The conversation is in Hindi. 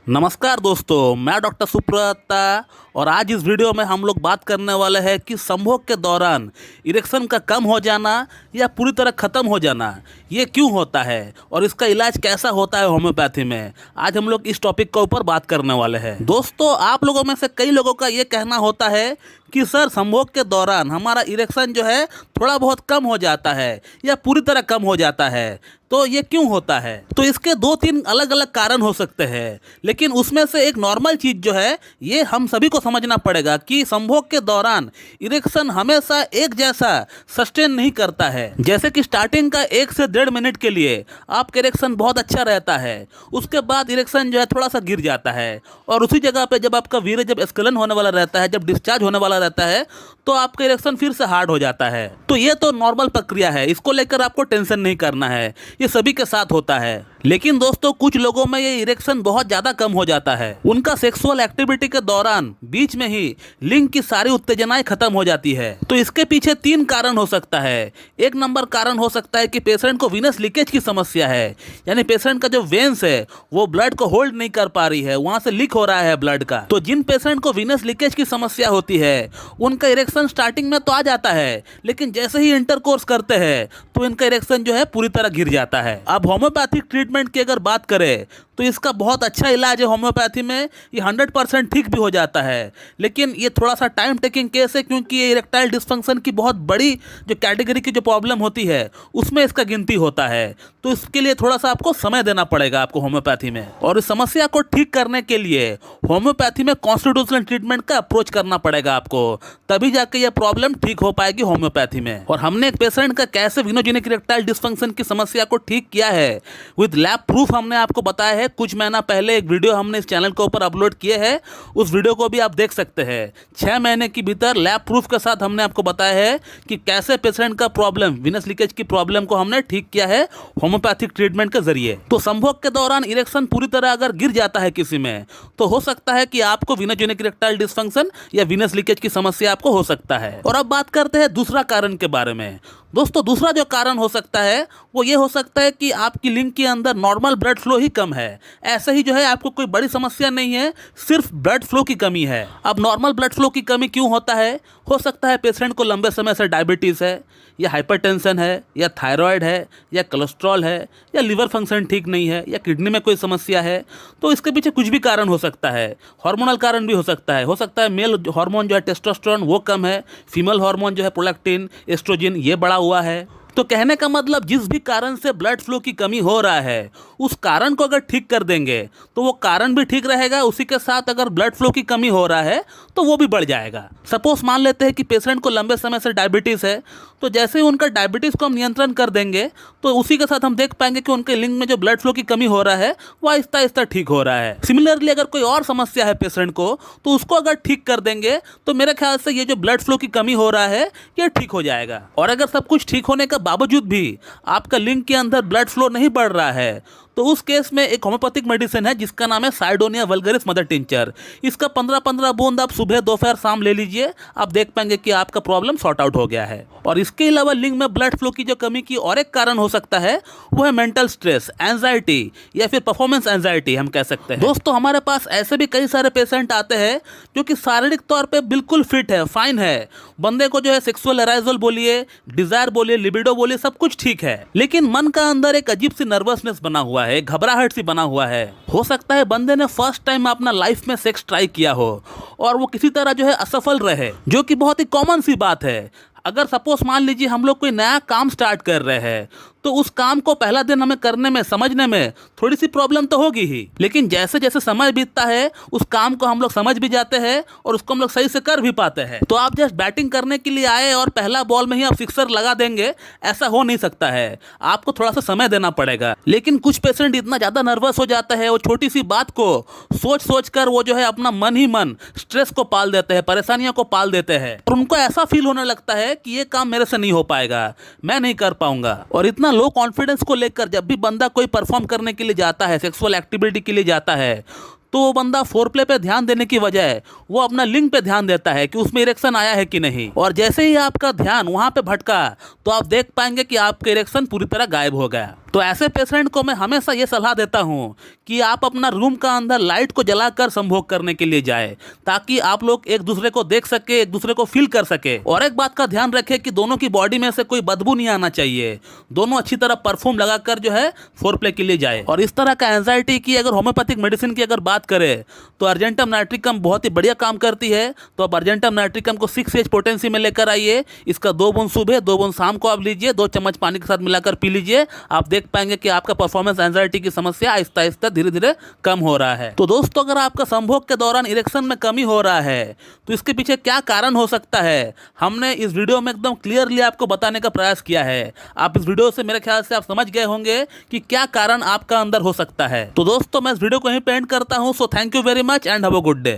नमस्कार दोस्तों, मैं डॉक्टर सुप्रता और आज इस वीडियो में हम लोग बात करने वाले हैं कि संभोग के दौरान इरेक्शन का कम हो जाना या पूरी तरह ख़त्म हो जाना ये क्यों होता है और इसका इलाज कैसा होता है होम्योपैथी में। आज हम लोग इस टॉपिक के ऊपर बात करने वाले हैं। दोस्तों, आप लोगों में से कई लोगों का ये कहना होता है कि सर संभोग के दौरान हमारा इरेक्शन जो है थोड़ा बहुत कम हो जाता है या पूरी तरह कम हो जाता है, तो ये क्यों होता है। तो इसके दो तीन अलग अलग कारण हो सकते हैं, लेकिन उसमें से एक नॉर्मल चीज़ जो है ये हम सभी को समझना पड़ेगा कि संभोग के दौरान इरेक्शन हमेशा एक जैसा सस्टेन नहीं करता है। जैसे कि स्टार्टिंग का 1 से 1.5 मिनट के लिए आपका इरेक्शन बहुत अच्छा रहता है, उसके बाद इरेक्शन जो है थोड़ा सा गिर जाता है और उसी जगह पे जब आपका वीर्य जब स्खलन होने वाला रहता है, जब डिस्चार्ज होने वाला रहता है, तो आपका इरेक्शन फिर से हार्ड हो जाता है। तो ये तो नॉर्मल प्रक्रिया है, इसको लेकर आपको टेंशन नहीं करना है, ये सभी के साथ होता है। लेकिन दोस्तों, कुछ लोगों में ये इरेक्शन बहुत ज़्यादा कम हो जाता है। उनका सेक्सुअल एक्टिविटी के दौरान बीच में ही लिंग की सारी उत्तेजनाएं खत्म हो जाती है। तो इसके पीछे 3 कारण हो सकता है। एक नंबर कारण हो सकता है कि पेशेंट को वीनस लीकेज की समस्या है, यानी पेशेंट का जो वेन्स है वो ब्लड को होल्ड नहीं कर पा रही है, वहां से लीक हो रहा है ब्लड का। तो जिन पेशेंट को वीनस लीकेज की समस्या होती है उनका इरेक्शन स्टार्टिंग में तो आ जाता है, लेकिन जैसे ही इंटरकोर्स करते हैं तो इनका इरेक्शन जो है पूरी तरह गिर जाता है। अब होम्योपैथिक ट्रीटमेंट की अगर बात करें तो इसका बहुत अच्छा इलाज है होम्योपैथी में, ये 100% ठीक भी हो जाता है। लेकिन ये थोड़ा सा टाइम टेकिंग केस है, क्योंकि ये इरेक्टाइल डिस्फंक्शन की बहुत बड़ी जो कैटेगरी की जो प्रॉब्लम होती है उसमें इसका गिनती होता है। तो इसके लिए थोड़ा सा आपको समय देना पड़ेगा आपको होम्योपैथी में, और इस समस्या को ठीक करने के लिए होम्योपैथी में कॉन्स्टिट्यूशनल ट्रीटमेंट का अप्रोच करना पड़ेगा आपको, तभी जाके ये प्रॉब्लम ठीक हो पाएगी होम्योपैथी में। और हमने एक पेशेंट का कैसे विनोजेनिक इरेक्टाइल डिस्फंक्शन की समस्या को ठीक किया है विद लैब प्रूफ हमने आपको बताया है। कुछ महीना पहले एक वीडियो हमने इस चैनल के ऊपर अपलोड किए हैं, उस वीडियो को भी आप देख सकते हैं। 6 महीने के भीतर लैब प्रूफ के साथ हमने आपको बताया है कि कैसे पेशेंट का प्रॉब्लम, विनस लीकेज की प्रॉब्लम को हमने ठीक किया है होम्योपैथिक ट्रीटमेंट के जरिए। तो संभोग के दौरान इरेक्शन पूरी तरह अगर गिर जाता है किसी में, तो हो सकता है कि आपको विनोजेनिक इरेक्टाइल डिस्फंक्शन या विनस लीकेज की समस्या आपको हो सकता है। और अब बात करते हैं दूसरा कारण के बारे में। दोस्तों, दूसरा जो कारण हो सकता है वो ये हो सकता है कि आपकी लिंग के अंदर नॉर्मल ब्लड फ्लो ही कम है। ऐसे ही जो है आपको कोई बड़ी समस्या नहीं है, सिर्फ ब्लड फ्लो की कमी है। अब नॉर्मल ब्लड फ्लो की कमी क्यों होता है? हो सकता है पेशेंट को लंबे समय से डायबिटीज़ है, या हाइपरटेंशन है, या थायराइड है, या कोलेस्ट्रॉल है, या लीवर फंक्शन ठीक नहीं है, या किडनी में कोई समस्या है। तो इसके पीछे कुछ भी कारण हो सकता है। हार्मोनल कारण भी हो सकता है। मेल हार्मोन जो है टेस्टोस्टेरोन वो कम है, फीमेल हार्मोन जो है प्रोलैक्टिन, एस्ट्रोजन ये बढ़ा हुआ है। तो कहने का मतलब, जिस भी कारण से ब्लड फ्लो की कमी हो रहा है उस कारण को अगर ठीक कर देंगे तो वो कारण भी ठीक रहेगा, उसी के साथ अगर ब्लड फ्लो की कमी हो रहा है तो वो भी बढ़ जाएगा। सपोज मान लेते हैं कि पेशेंट को लंबे समय से डायबिटीज़ है, तो जैसे ही उनका डायबिटीज़ को हम नियंत्रण कर देंगे तो उसी के साथ हम देख पाएंगे कि उनके लिंग में जो ब्लड फ्लो की कमी हो रहा है वो आहिस्ता आहिस्ता ठीक हो रहा है। सिमिलरली अगर कोई और समस्या है पेशेंट को, तो उसको अगर ठीक कर देंगे तो मेरे ख्याल से ये जो ब्लड फ्लो की कमी हो रहा है ये ठीक हो जाएगा। और अगर सब कुछ ठीक होने के बावजूद भी आपका लिंग के अंदर ब्लड फ्लो नहीं बढ़ रहा है, तो उस केस में एक होम्योपैथिक मेडिसिन है जिसका नाम है साइडोनिया वल्गरिस मदर टिंचर। इसका 15-15 बूंद आप सुबह दोपहर शाम ले लीजिए, आप देख पाएंगे कि आपका प्रॉब्लम सॉर्ट आउट हो गया है। और इसके अलावा लिंग में ब्लड फ्लो की जो कमी की और एक कारण हो सकता है वो है मेंटल स्ट्रेस, एंजाइटी, या फिर परफॉर्मेंस एंजाइटी हम कह सकते हैं। दोस्तों, हमारे पास ऐसे भी कई सारे पेशेंट आते हैं जो कि शारीरिक तौर पर बिल्कुल फिट है, फाइन है, बंदे को जो है सेक्सुअल अराइजल बोलिए, डिजायर बोलिए, लिबिडो बोलिए, सब कुछ ठीक है, लेकिन मन का अंदर एक अजीब सी नर्वसनेस बना हुआ है, घबराहट सी बना हुआ है। हो सकता है बंदे ने फर्स्ट टाइम अपना लाइफ में सेक्स ट्राई किया हो और वो किसी तरह जो है असफल रहे, जो कि बहुत ही कॉमन सी बात है। अगर सपोज मान लीजिए हम लोग कोई नया काम स्टार्ट कर रहे हैं, तो उस काम को पहला दिन हमें करने में, समझने में थोड़ी सी प्रॉब्लम तो होगी ही, लेकिन जैसे जैसे समय बीतता है उस काम को हम लोग समझ भी जाते हैं और उसको हम लोग सही से कर भी पाते हैं। तो आप जस्ट बैटिंग करने के लिए आए और पहला बॉल में ही आप सिक्सर लगा देंगे, ऐसा हो नहीं सकता है। आपको थोड़ा सा समय देना पड़ेगा। लेकिन कुछ पेशेंट इतना ज़्यादा नर्वस हो जाता है, वो छोटी सी बात को सोच सोच कर वो जो है अपना मन ही मन स्ट्रेस को पाल देते हैं, परेशानियों को पाल देते हैं, और उनको ऐसा फील होने लगता है कि ये काम मेरे से नहीं हो पाएगा, मैं नहीं कर पाऊंगा। और इतना लो कॉन्फिडेंस को लेकर जब भी बंदा कोई परफॉर्म करने के लिए जाता है, सेक्सुअल एक्टिविटी के लिए जाता है, तो वो बंदा फोरप्ले पे ध्यान देने की बजाय वो अपना लिंग पे ध्यान देता है कि उसमें इरेक्शन आया है कि नहीं। और जैसे ही आपका ध्यान वहाँ पे भटका तो आप देख पाएंगे कि आपका इरेक्शन पूरी तरह गायब हो गया। तो ऐसे पेशेंट को मैं हमेशा ये सलाह देता हूँ कि आप अपना रूम का अंदर लाइट को जलाकर संभोग करने के लिए जाए, ताकि आप लोग एक दूसरे को देख सके, एक दूसरे को फील कर सके। और एक बात का ध्यान रखें कि दोनों की बॉडी में से कोई बदबू नहीं आना चाहिए। दोनों अच्छी तरह परफ्यूम लगाकर जो है फोरप्ले के लिए जाए। और इस तरह का एंजाइटी की अगर होम्योपैथिक मेडिसिन की अगर बात करें तो अर्जेंटम नाइट्रिकम बहुत ही बढ़िया काम करती है। तो आप अर्जेंटम नाइट्रिकम को 6H पोटेंसी में लेकर आइए। इसका 2 बूंद सुबह 2 बूंद शाम को आप लीजिए, 2 चम्मच पानी के साथ मिलाकर पी लीजिए। आप देख पाएंगे कि आपका परफॉर्मेंस एंजाइटी की समस्या आहिस्ता आहिस्ता धीरे धीरे कम हो रहा है। तो दोस्तों, अगर आपका संभोग के दौरान इरेक्शन में कमी हो रहा है तो इसके पीछे क्या कारण हो सकता है, हमने इस वीडियो में एकदम क्लियरली आपको बताने का प्रयास किया है। आप इस वीडियो से मेरे ख्याल से आप समझ गए होंगे कि क्या कारण आपका अंदर हो सकता है। तो दोस्तों, मैं इस वीडियो को यहीं पे एंड करता हूं। So thank you very much and have a good day.